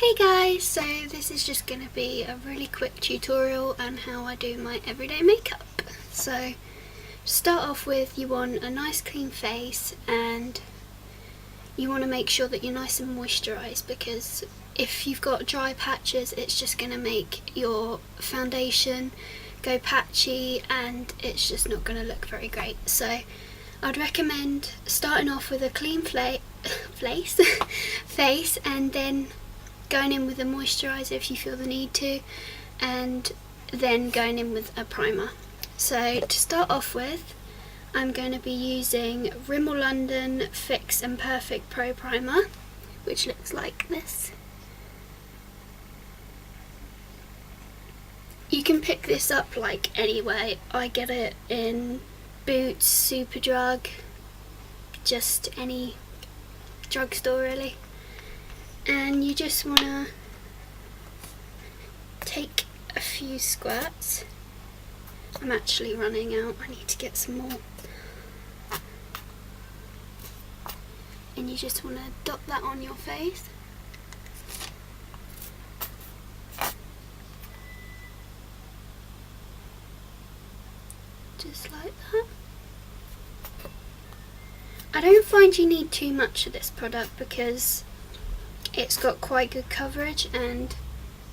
Hey guys, so this is just going to be a really quick tutorial on how I do my everyday makeup. So to start off with, you want a nice clean face and you want to make sure that you're nice and moisturised, because if you've got dry patches it's just going to make your foundation go patchy and it's just not going to look very great. So I'd recommend starting off with a clean face and then going in with a moisturiser if you feel the need to, and then going in with a primer. So to start off with, I'm going to be using Rimmel London Fix and Perfect Pro Primer, which looks like this. You can pick this up like anywhere. I get it in Boots, Superdrug, just any drugstore really. And you just want to take a few squirts. I'm actually running out, I need to get some more. And you just want to dot that on your face. Just like that. I don't find you need too much of this product because it's got quite good coverage and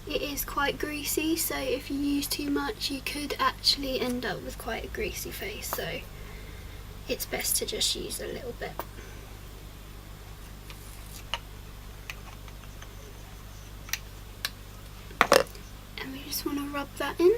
it is quite greasy, so if you use too much you could actually end up with quite a greasy face, so it's best to just use a little bit. And we just want to rub that in.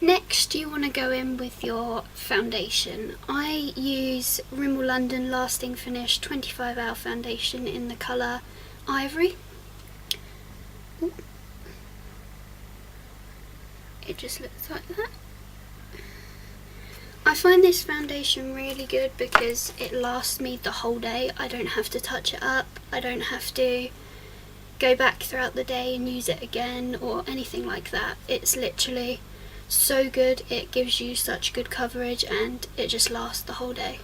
Next you want to go in with your foundation. I use Rimmel London Lasting Finish 25 Hour Foundation in the colour Ivory. Ooh. It just looks like that. I find this foundation really good because it lasts me the whole day. I don't have to touch it up, I don't have to go back throughout the day and use it again or anything like that. It's literally so good, it gives you such good coverage and it just lasts the whole day.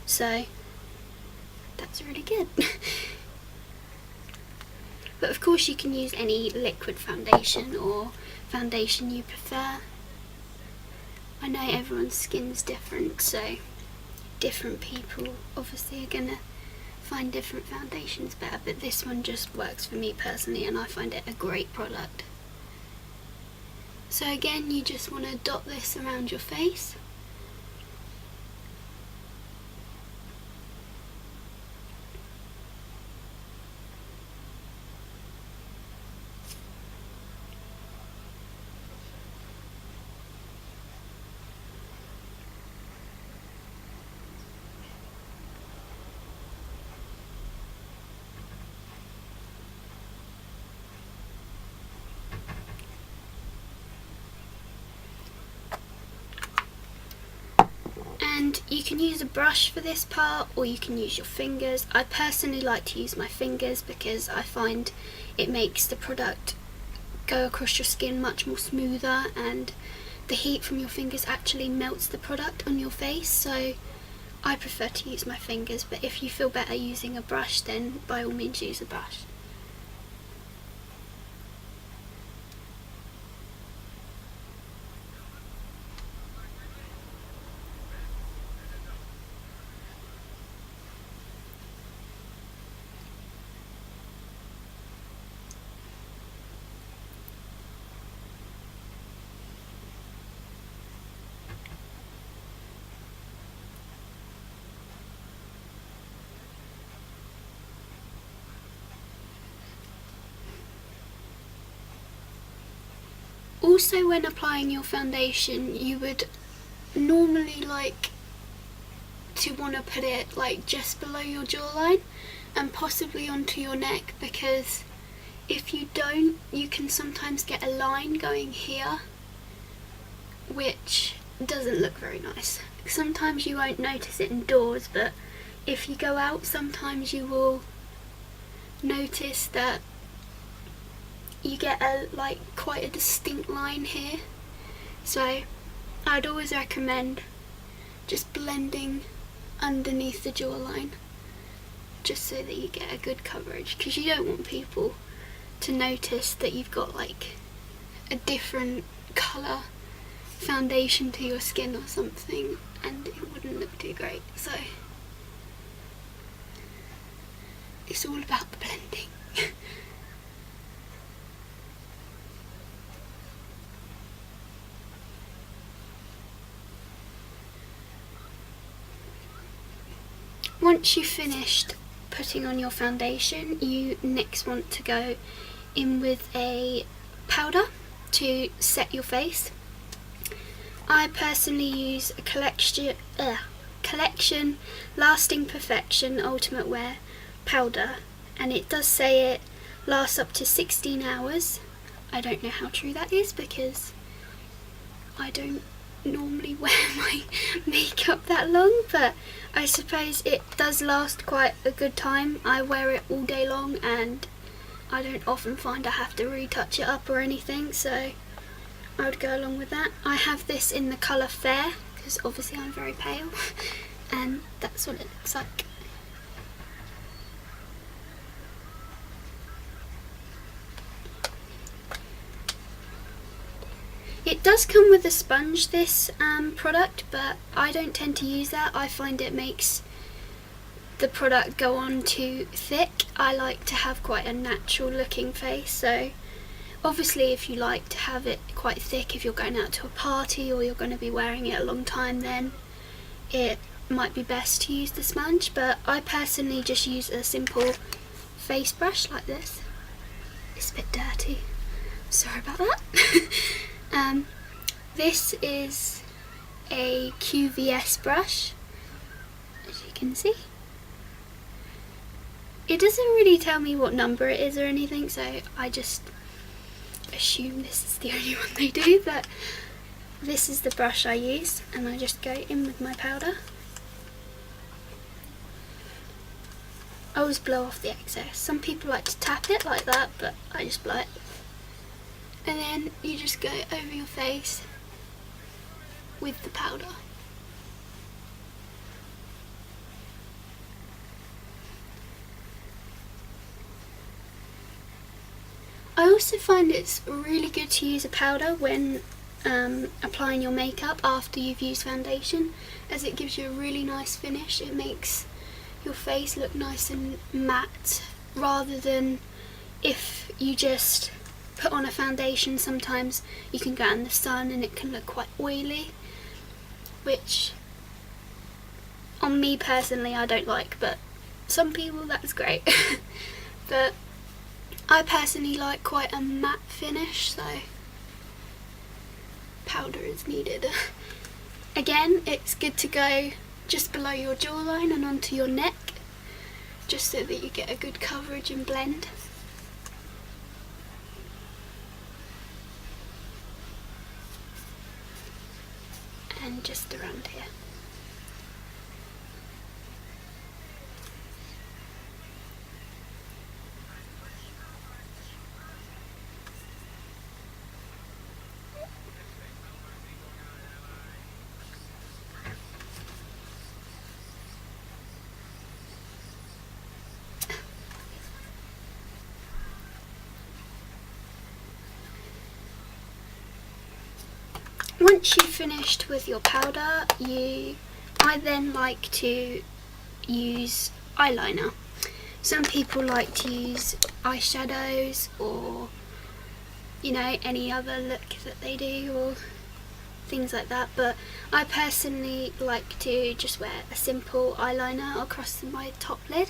So that's really good. But of course you can use any liquid foundation or foundation you prefer. I know everyone's skin's different, so different people obviously are gonna find different foundations better, but this one just works for me personally and I find it a great product. So again, you just want to dot this around your face. And you can use a brush for this part or you can use your fingers. I personally like to use my fingers because I find it makes the product go across your skin much more smoother and the heat from your fingers actually melts the product on your face, so I prefer to use my fingers, but if you feel better using a brush then by all means use a brush. Also, when applying your foundation, you would normally like to want to put it like just below your jawline and possibly onto your neck, because if you don't, you can sometimes get a line going here which doesn't look very nice. Sometimes you won't notice it indoors, but if you go out, sometimes you will notice that you get quite a distinct line here. So I'd always recommend just blending underneath the jawline, just so that you get a good coverage, because you don't want people to notice that you've got like a different colour foundation to your skin or something, and it wouldn't look too great. So it's all about the blending. Once you've finished putting on your foundation, you next want to go in with a powder to set your face. I personally use a collection Lasting Perfection Ultimate Wear powder, and it does say it lasts up to 16 hours. I don't know how true that is, because I don't normally wear my makeup that long, but I suppose it does last quite a good time. I wear it all day long and I don't often find I have to retouch it up or anything, so I would go along with that. I have this in the colour Fair, because obviously I'm very pale, and that's what it looks like. It does come with a sponge, this product, but I don't tend to use that. I find it makes the product go on too thick. I like to have quite a natural looking face, so obviously if you like to have it quite thick, if you're going out to a party or you're going to be wearing it a long time, then it might be best to use the sponge, but I personally just use a simple face brush like this. It's a bit dirty, sorry about that. This is a QVS brush, as you can see. It doesn't really tell me what number it is or anything, so I just assume this is the only one they do, but this is the brush I use, and I just go in with my powder. I always blow off the excess. Some people like to tap it like that, but I just blow it. And then you just go over your face with the powder. I also find it's really good to use a powder when applying your makeup after you've used foundation, as it gives you a really nice finish. It makes your face look nice and matte, rather than if you just put on a foundation. Sometimes you can go out in the sun and it can look quite oily, which on me personally I don't like, but some people that's great. But I personally like quite a matte finish, so powder is needed. Again, it's good to go just below your jawline and onto your neck, just so that you get a good coverage and blend. And just around here. Once you've finished with your powder, I then like to use eyeliner. Some people like to use eyeshadows, or you know, any other look that they do, or things like that, but I personally like to just wear a simple eyeliner across my top lid,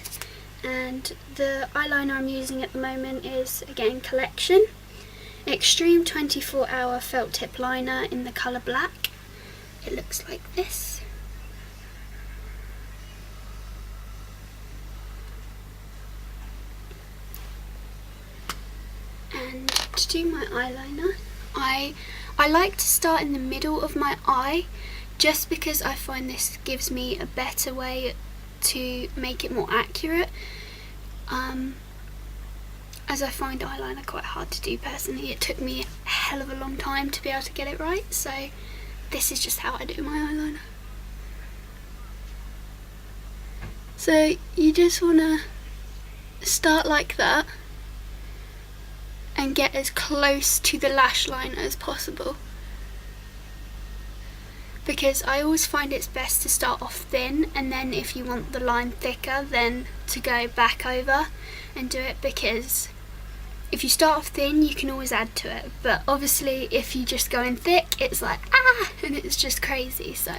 and the eyeliner I'm using at the moment is, again, Collection Extreme 24-Hour Felt Tip Liner in the colour Black. It looks like this. And to do my eyeliner, I I like to start in the middle of my eye just because I find this gives me a better way to make it more accurate, as I find eyeliner quite hard to do personally. It took me a hell of a long time to be able to get it right, so this is just how I do my eyeliner. So you just want to start like that and get as close to the lash line as possible, because I always find it's best to start off thin, and then if you want the line thicker then to go back over and do it, because if you start off thin you can always add to it, but obviously if you just go in thick it's like and it's just crazy. So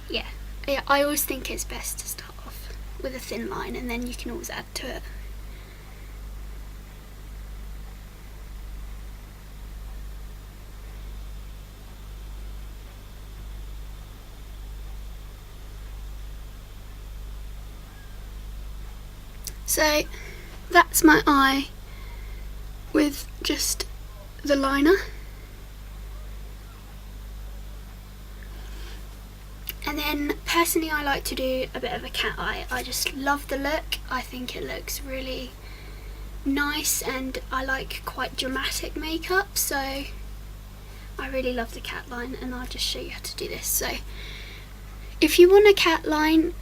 yeah, I always think it's best to start off with a thin line and then you can always add to it. So that's my eye with just the liner. And then personally I like to do a bit of a cat eye. I just love the look. I think it looks really nice and I like quite dramatic makeup, so I really love the cat line, and I'll just show you how to do this. So if you want a cat line,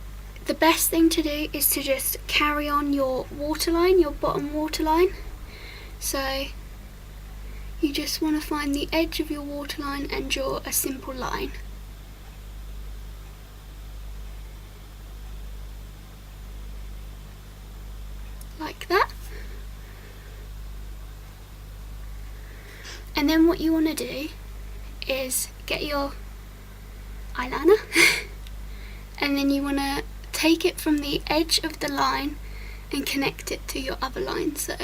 the best thing to do is to just carry on your waterline, your bottom waterline. So you just want to find the edge of your waterline and draw a simple line. Like that. And then what you want to do is get your eyeliner and then you want to take it from the edge of the line and connect it to your other line. So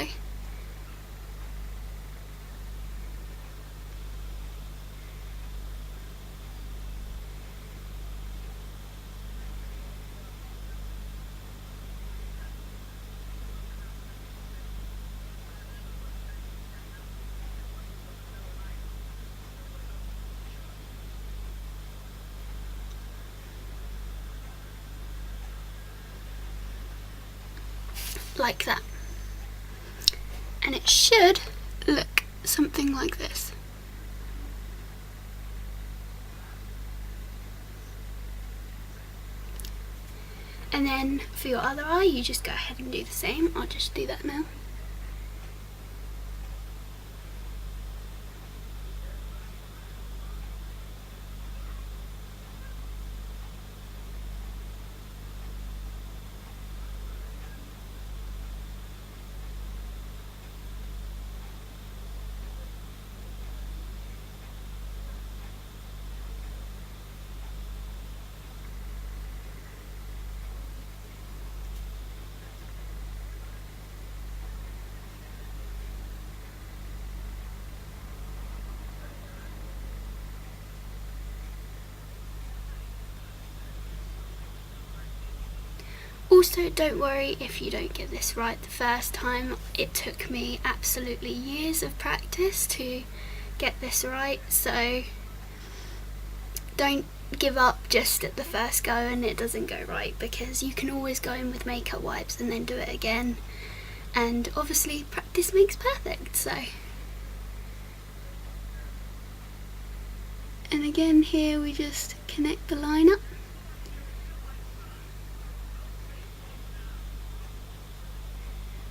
like that, and it should look something like this. And then for your other eye you just go ahead and do the same. I'll just do that now. Also, don't worry if you don't get this right the first time. It took me absolutely years of practice to get this right, so don't give up just at the first go and it doesn't go right, because you can always go in with makeup wipes and then do it again, and obviously practice makes perfect. So, and again here we just connect the line up.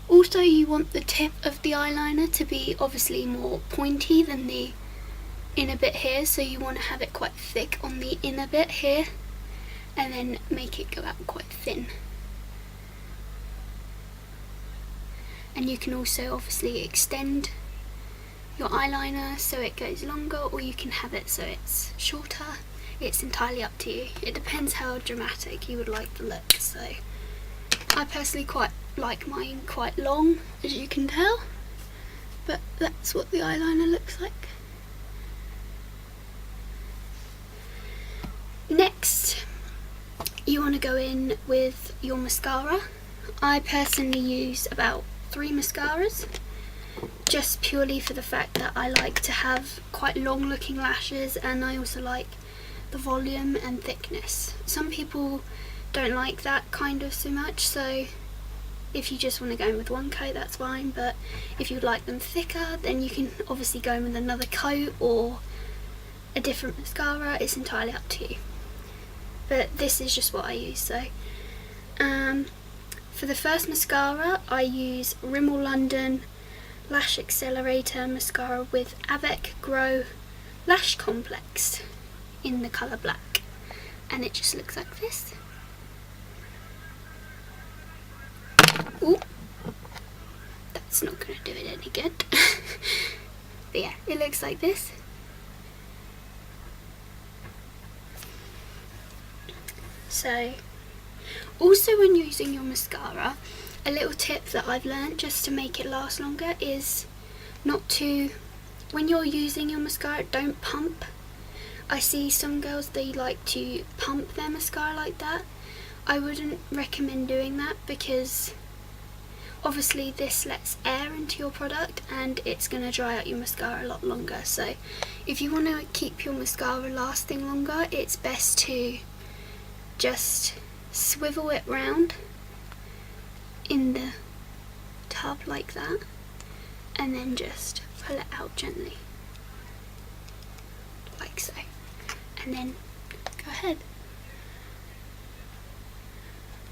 Also, you want the tip of the eyeliner to be obviously more pointy than the inner bit here, so you want to have it quite thick on the inner bit here and then make it go out quite thin. And you can also obviously extend your eyeliner so it goes longer, or you can have it so it's shorter. It's entirely up to you. It depends how dramatic you would like the look. So I personally quite like mine quite long, as you can tell, but that's what the eyeliner looks like. Next, you want to go in with your mascara. I personally use about 3 mascaras, just purely for the fact that I like to have quite long looking lashes, and I also like the volume and thickness. Some people don't like that kind of so much, so if you just want to go in with one coat, that's fine, but if you like them thicker, then you can obviously go in with another coat or a different mascara. It's entirely up to you, but this is just what I use. So for the first mascara, I use Rimmel London Lash Accelerator mascara with Avec Grow-Lash Complex in the colour black, and it just looks like this. Ooh, that's not going to do it any good. But yeah, it looks like this. So, also when using your mascara, a little tip that I've learned just to make it last longer is not to, when you're using your mascara, don't pump. I see some girls, they like to pump their mascara like that. I wouldn't recommend doing that, because obviously this lets air into your product and it's going to dry out your mascara a lot longer. So if you want to keep your mascara lasting longer, it's best to just swivel it round in the tub like that, and then just pull it out gently like so, and then go ahead.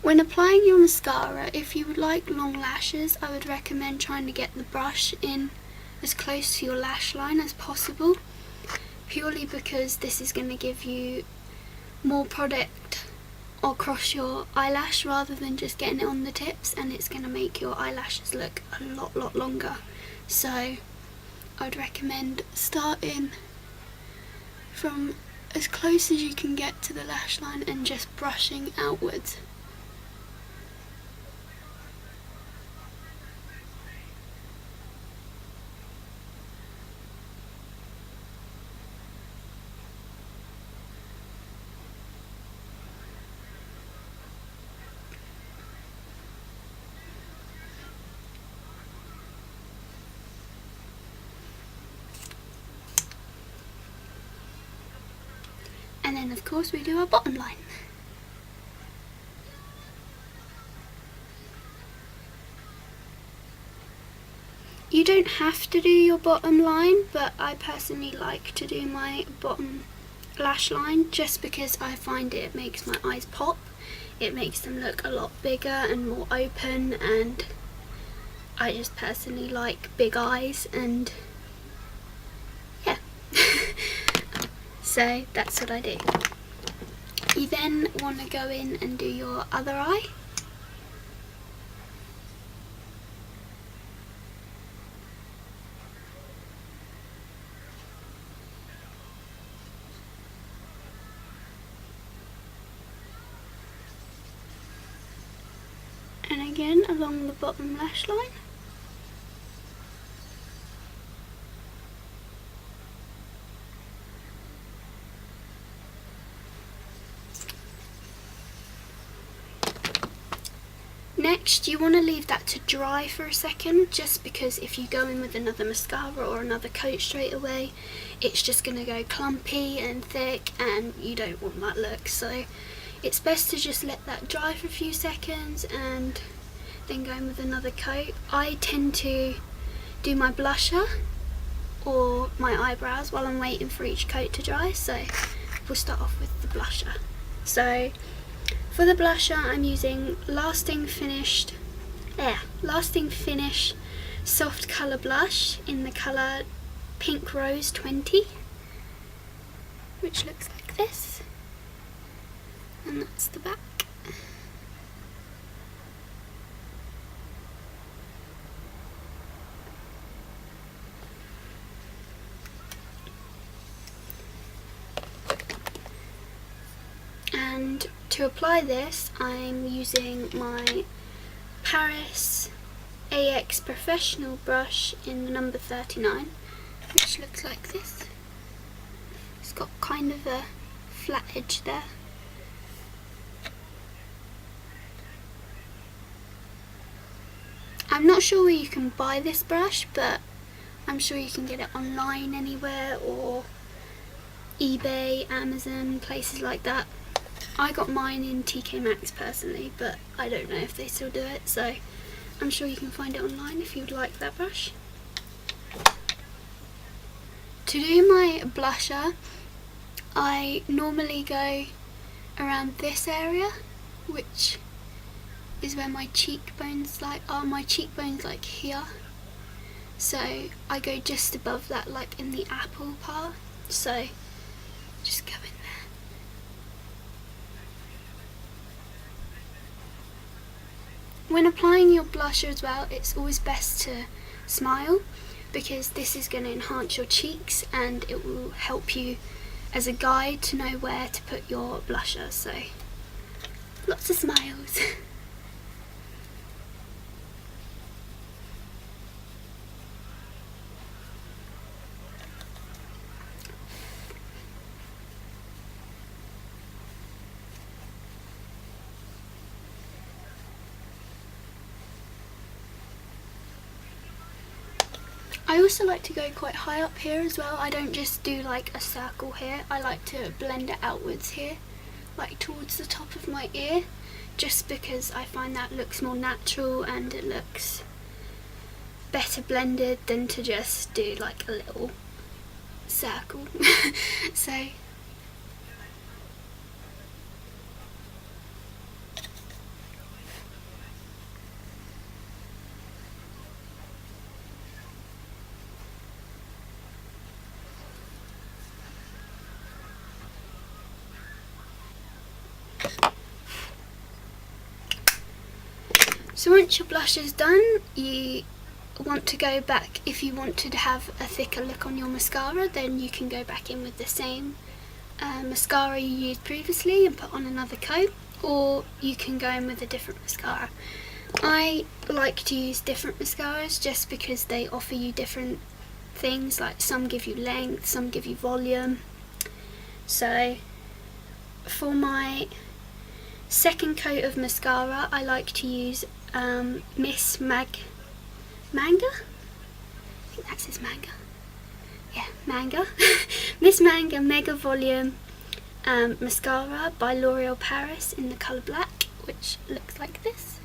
When applying your mascara, if you would like long lashes, I would recommend trying to get the brush in as close to your lash line as possible, purely because this is going to give you more product across your eyelash rather than just getting it on the tips, and it's going to make your eyelashes look a lot longer. So I'd recommend starting from as close as you can get to the lash line and just brushing outwards. And then of course we do our bottom line. You don't have to do your bottom line, but I personally like to do my bottom lash line just because I find it makes my eyes pop. It makes them look a lot bigger and more open, and I just personally like big eyes, and yeah. So that's what I do. You then want to go in and do your other eye. And again along the bottom lash line. Next, you want to leave that to dry for a second, just because if you go in with another mascara or another coat straight away, it's just going to go clumpy and thick, and you don't want that look. So it's best to just let that dry for a few seconds and then go in with another coat. I tend to do my blusher or my eyebrows while I'm waiting for each coat to dry, so we'll start off with the blusher. So for the blusher, I'm using Lasting Finish Soft Colour Blush in the colour Pink Rose 20, which looks like this, and that's the back. And to apply this, I'm using my Paris AX Professional brush in the number 39, which looks like this. It's got kind of a flat edge there. I'm not sure where you can buy this brush, but I'm sure you can get it online anywhere, or eBay, Amazon, places like that. I got mine in TK Maxx personally, but I don't know if they still do it, so I'm sure you can find it online if you'd like that brush. To do my blusher, I normally go around this area, which is where my cheekbones are. My cheekbones like here, so I go just above that, like in the apple part, so just go in there. When applying your blusher as well, it's always best to smile, because this is going to enhance your cheeks and it will help you as a guide to know where to put your blusher, so lots of smiles. I also like to go quite high up here as well. I don't just do like a circle here, I like to blend it outwards here, like towards the top of my ear, just because I find that looks more natural and it looks better blended than to just do like a little circle. So once your blush is done, you want to go back. If you want to have a thicker look on your mascara, then you can go back in with the same mascara you used previously and put on another coat, or you can go in with a different mascara. I like to use different mascaras just because they offer you different things, like some give you length, some give you volume. So for my second coat of mascara, I like to use Manga? I think that says Manga. Yeah, Manga. Miss Manga Mega Volume Mascara by L'Oreal Paris in the colour black, which looks like this.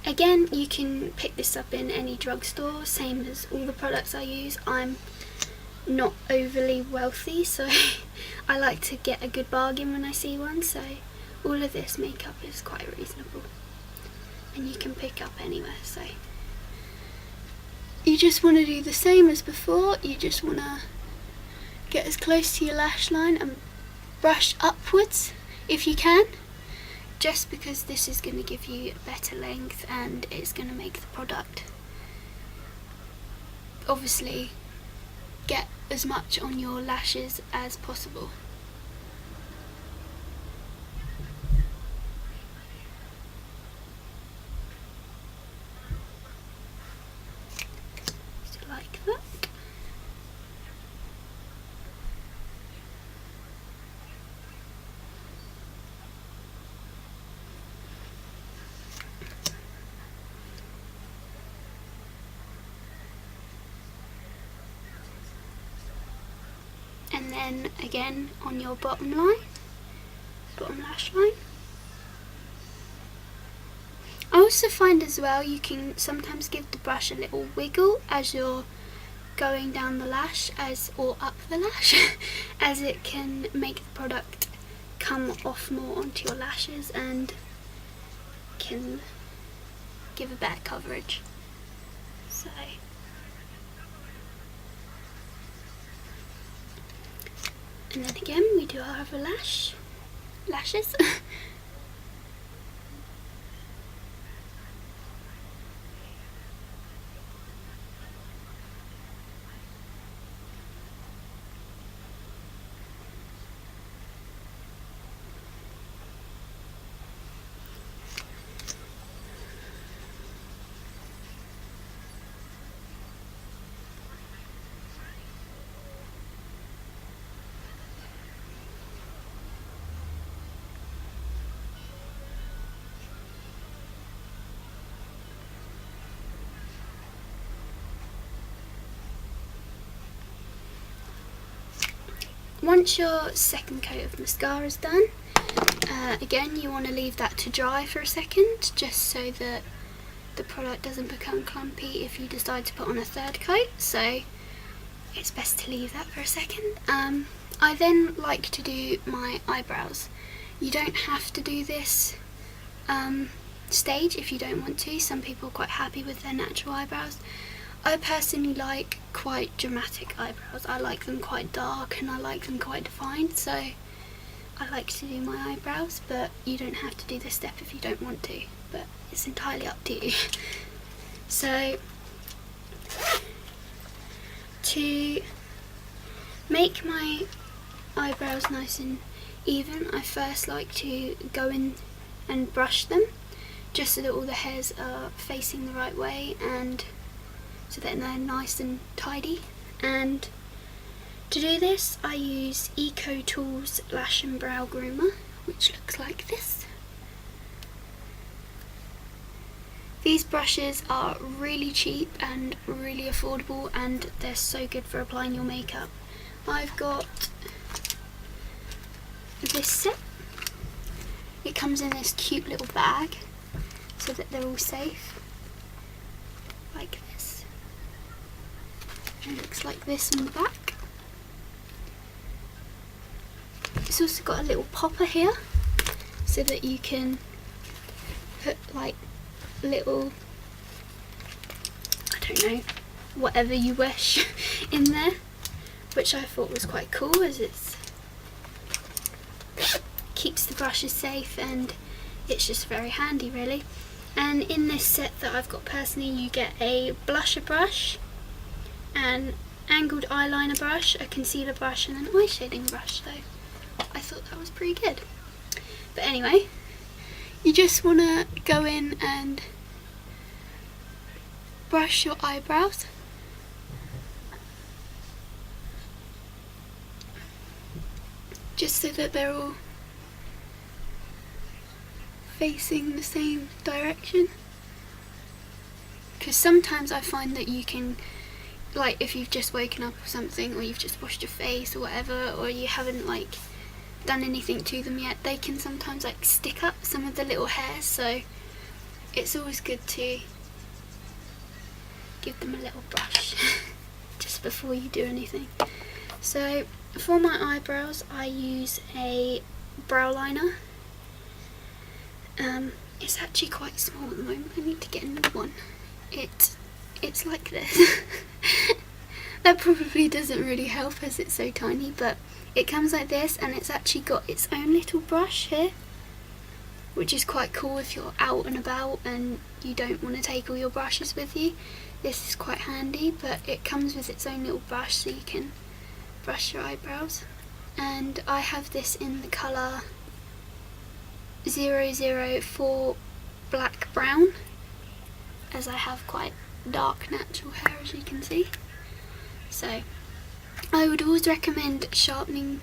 Again, you can pick this up in any drugstore, same as all the products I use. I'm not overly wealthy, so I like to get a good bargain when I see one, so all of this makeup is quite reasonable and you can pick up anywhere. So you just want to do the same as before. You just want to get as close to your lash line and brush upwards if you can, just because this is going to give you better length and it's going to make the product obviously get as much on your lashes as possible. So like that. And then again on your bottom lash line. I also find as well you can sometimes give the brush a little wiggle as you're going down the lash or up the lash as it can make the product come off more onto your lashes and can give a better coverage. So and then again we do our other lashes. once your second coat of mascara is done, again you want to leave that to dry for a second, just so that the product doesn't become clumpy if you decide to put on a third coat, so it's best to leave that for a second. I then like to do my eyebrows. You don't have to do this stage if you don't want to. Some people are quite happy with their natural eyebrows. I personally like quite dramatic eyebrows. I like them quite dark and I like them quite defined, so I like to do my eyebrows, but you don't have to do this step if you don't want to, but it's entirely up to you. So to make my eyebrows nice and even, I first like to go in and brush them, just so that all the hairs are facing the right way and so that they're nice and tidy. And to do this I use EcoTools Lash and Brow Groomer, which looks like this. These brushes are really cheap and really affordable, and they're so good for applying your makeup. I've got this set. It comes in this cute little bag so that they're all safe, like this. It looks like this on the back. It's also got a little popper here so that you can put like little, I don't know, whatever you wish in there, which I thought was quite cool, as it's keeps the brushes safe and it's just very handy really. And in this set that I've got personally, you get a blusher brush, an angled eyeliner brush, a concealer brush and an eye shading brush, so I thought that was pretty good. But anyway, you just want to go in and brush your eyebrows. Just so that they're all facing the same direction. Because sometimes I find that you can, like if you've just woken up or something, or you've just washed your face or whatever, or you haven't like done anything to them yet, they can sometimes like stick up some of the little hairs, so it's always good to give them a little brush just before you do anything. So for my eyebrows I use a brow liner. It's actually quite small at the moment, I need to get another one. It's like this. That probably doesn't really help as it's so tiny, but it comes like this, and it's actually got its own little brush here, which is quite cool if you're out and about and you don't want to take all your brushes with you. This is quite handy, but it comes with its own little brush so you can brush your eyebrows. And I have this in the colour 004 Black Brown, as I have quite dark natural hair, as you can see. So I would always recommend sharpening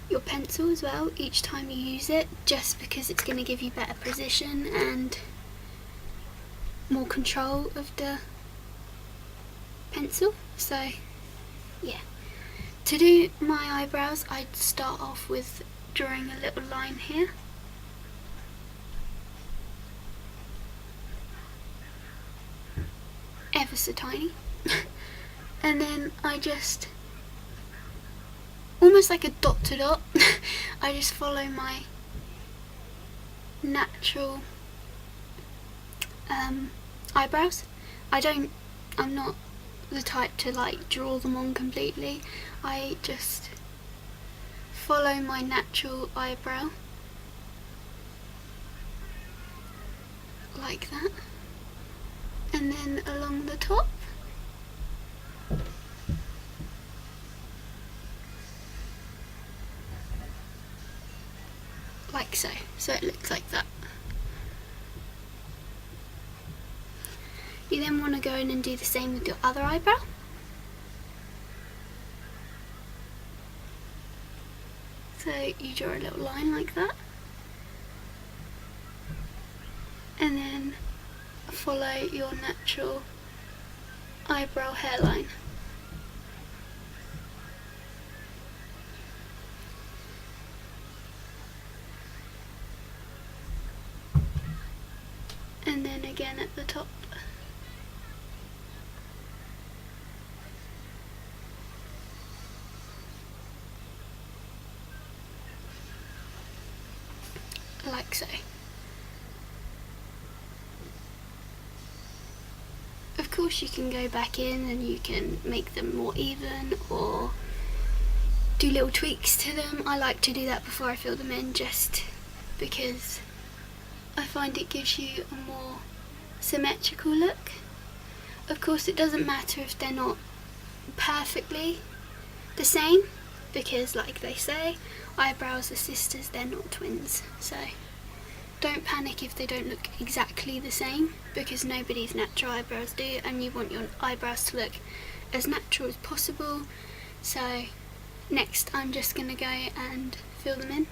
your pencil as well each time you use it, just because it's going to give you better precision and more control of the pencil. So yeah, to do my eyebrows I'd start off with drawing a little line here. Ever so tiny. And then I just, almost like a dot to dot, I just follow my natural eyebrows. I'm not the type to like draw them on completely. I just follow my natural eyebrow like that, and then along the top. Like so. So it looks like that. You then want to go in and do the same with your other eyebrow. So you draw a little line like that, and then follow your natural eyebrow hairline. and then again at the top. Like so. Of course you can go back in and you can make them more even or do little tweaks to them. I like to do that before I fill them in, just because I find it gives you a more symmetrical look. Of course it doesn't matter if they're not perfectly the same, because like they say, eyebrows are sisters, they're not twins. So don't panic if they don't look exactly the same, because nobody's natural eyebrows do, and you want your eyebrows to look as natural as possible. So next I'm just going to go and fill them in.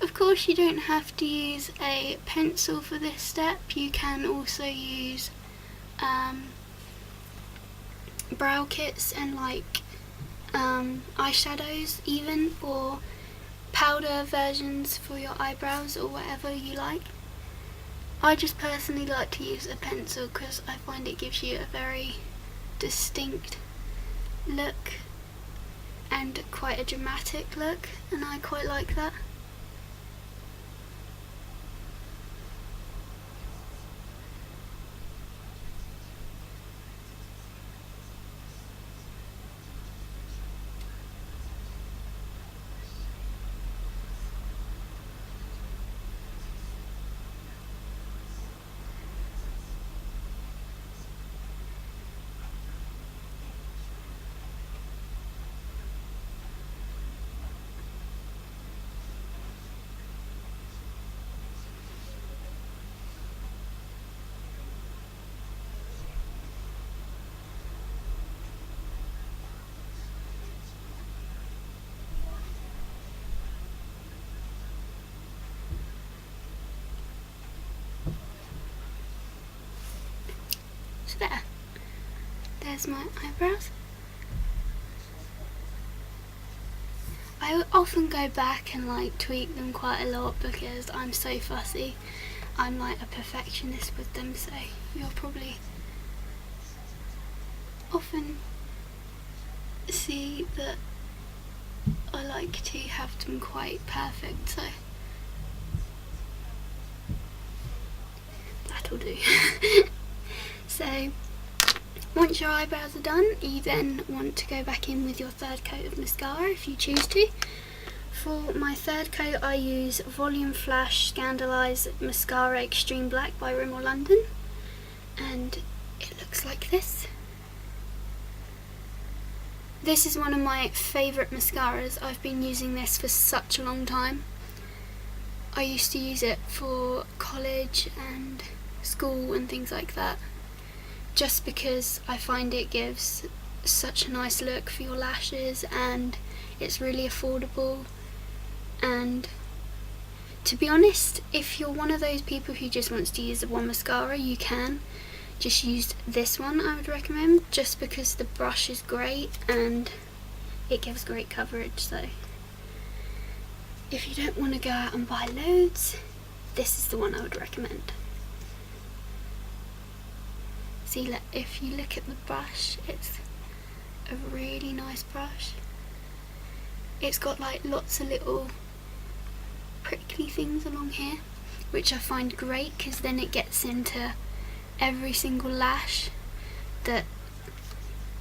Of course you don't have to use a pencil for this step, you can also use brow kits and like eyeshadows even, or powder versions for your eyebrows, or whatever you like. I just personally like to use a pencil because I find it gives you a very distinct look and quite a dramatic look, and I quite like that. So there's my eyebrows. I often go back and like tweak them quite a lot because I'm so fussy. I'm like a perfectionist with them, so you'll probably often see that I like to have them quite perfect, so that'll do. So once your eyebrows are done, you then want to go back in with your third coat of mascara if you choose to. For my third coat I use Volume Flash Scandalise Mascara Extreme Black by Rimmel London, and it looks like this. This is one of my favourite mascaras. I've been using this for such a long time. I used to use it for college and school and things like that, just because I find it gives such a nice look for your lashes, and it's really affordable. And to be honest, if you're one of those people who just wants to use the one mascara, you can just use this one. I would recommend, just because the brush is great and it gives great coverage. So if you don't want to go out and buy loads, this is the one I would recommend. See, if you look at the brush, it's a really nice brush. It's got like lots of little prickly things along here, which I find great because then it gets into every single lash that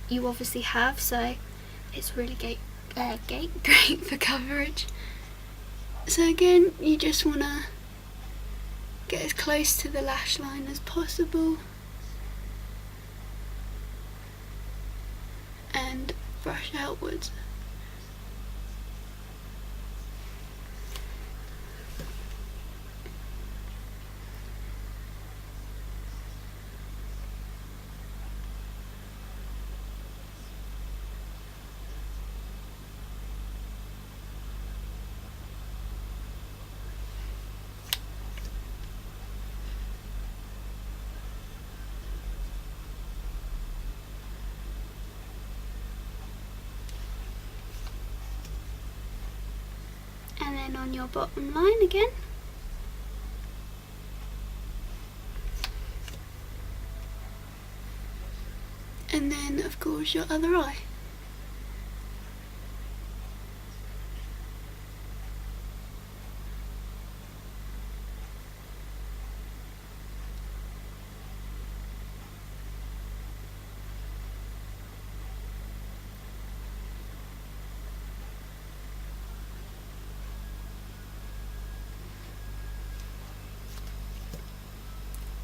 you obviously have, so it's really great for coverage. So again, you just want to get as close to the lash line as possible and brush outwards. then on your bottom line again. And then of course your other eye.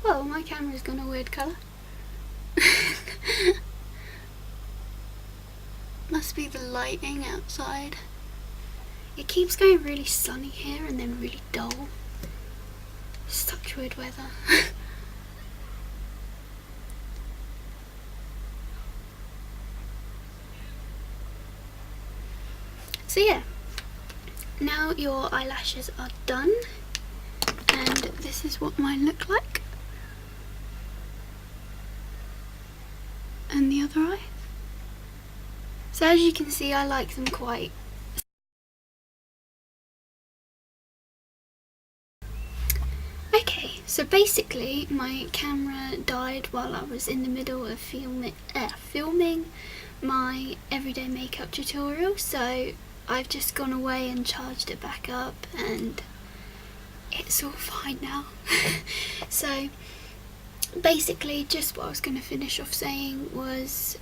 Well, my camera's gone a weird colour. Must be the lighting outside. It keeps going really sunny here and then really dull. Such weird weather. So yeah, now your eyelashes are done, and this is what mine look like. And the other eye. So as you can see, I like them quite. Okay, so basically my camera died while I was in the middle of filming my everyday makeup tutorial, so I've just gone away and charged it back up and it's all fine now. So basically just what I was going to finish off saying was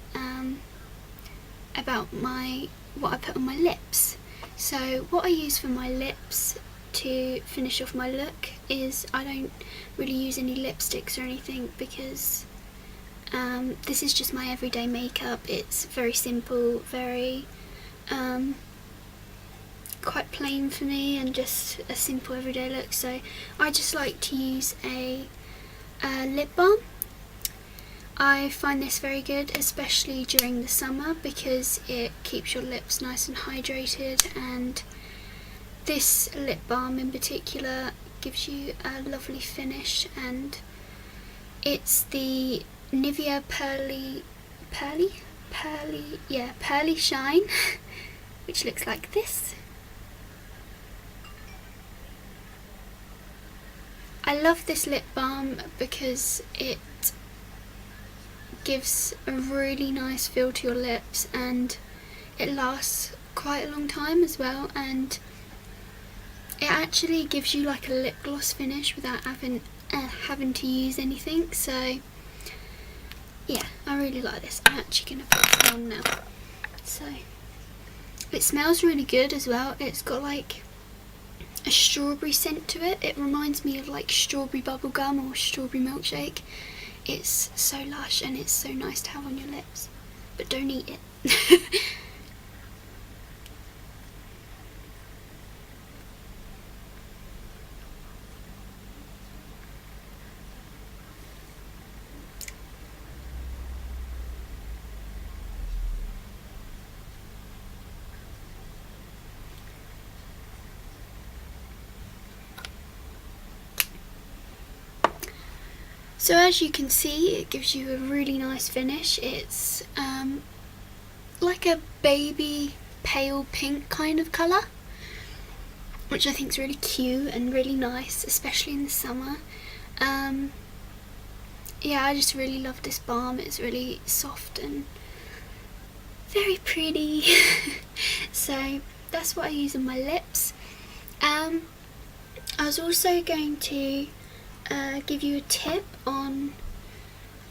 about what I put on my lips. So what I use for my lips to finish off my look is I don't really use any lipsticks or anything, because this is just my everyday makeup. It's very simple, very quite plain for me, and just a simple everyday look. So I just like to use a lip balm. I find this very good, especially during the summer, because it keeps your lips nice and hydrated, and this lip balm in particular gives you a lovely finish, and it's the Nivea Pearly Shine, which looks like this. I love this lip balm because it gives a really nice feel to your lips, and it lasts quite a long time as well, and it actually gives you like a lip gloss finish without having to use anything. So yeah, I really like this. I'm actually going to put this on now. So it smells really good as well. It's got like a strawberry scent to it. It reminds me of like strawberry bubblegum or strawberry milkshake. It's so lush and it's so nice to have on your lips, but don't eat it. So as you can see, it gives you a really nice finish. It's like a baby pale pink kind of colour, which I think is really cute and really nice, especially in the summer. Yeah, I just really love this balm. It's really soft and very pretty. So that's what I use on my lips. I was also going to give you a tip on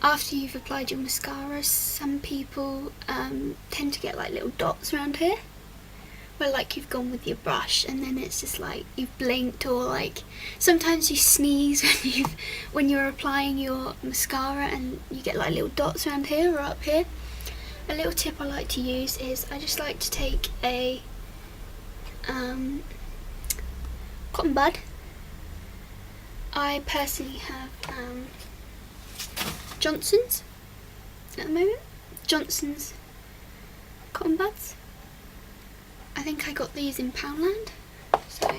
after you've applied your mascara. Some people tend to get like little dots around here where like you've gone with your brush and then it's just like you've blinked, or like sometimes you sneeze when you're applying your mascara and you get like little dots around here or up here. A little tip I like to use is I just like to take a cotton bud. I personally have Johnson's at the moment. Johnson's cotton buds. I think I got these in Poundland, so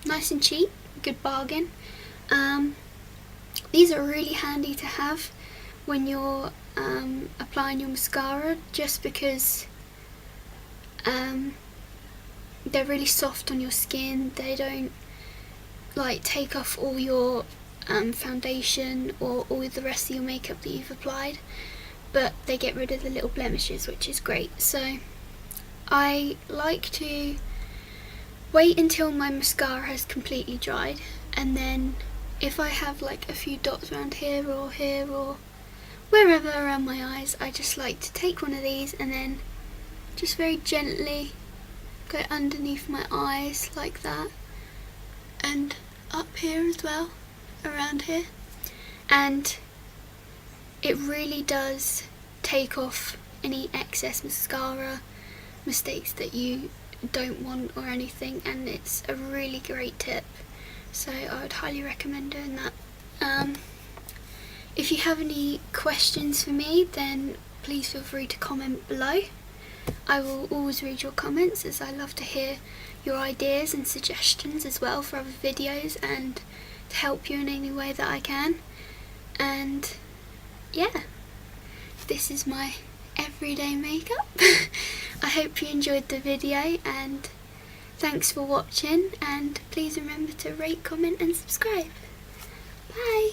nice and cheap, good bargain. These are really handy to have when you're applying your mascara, just because they're really soft on your skin. They don't like take off all your foundation or all the rest of your makeup that you've applied, but they get rid of the little blemishes, which is great. So I like to wait until my mascara has completely dried, and then if I have like a few dots around here or wherever around my eyes, I just like to take one of these and then just very gently go underneath my eyes like that, and up here as well, around here, and it really does take off any excess mascara mistakes that you don't want or anything, and it's a really great tip, so I would highly recommend doing that. If you have any questions for me, then please feel free to comment below. I will always read your comments, as I love to hear your ideas and suggestions as well for other videos, and to help you in any way that I can. And yeah, this is my everyday makeup. I hope you enjoyed the video, and thanks for watching, and please remember to rate, comment and subscribe. Bye!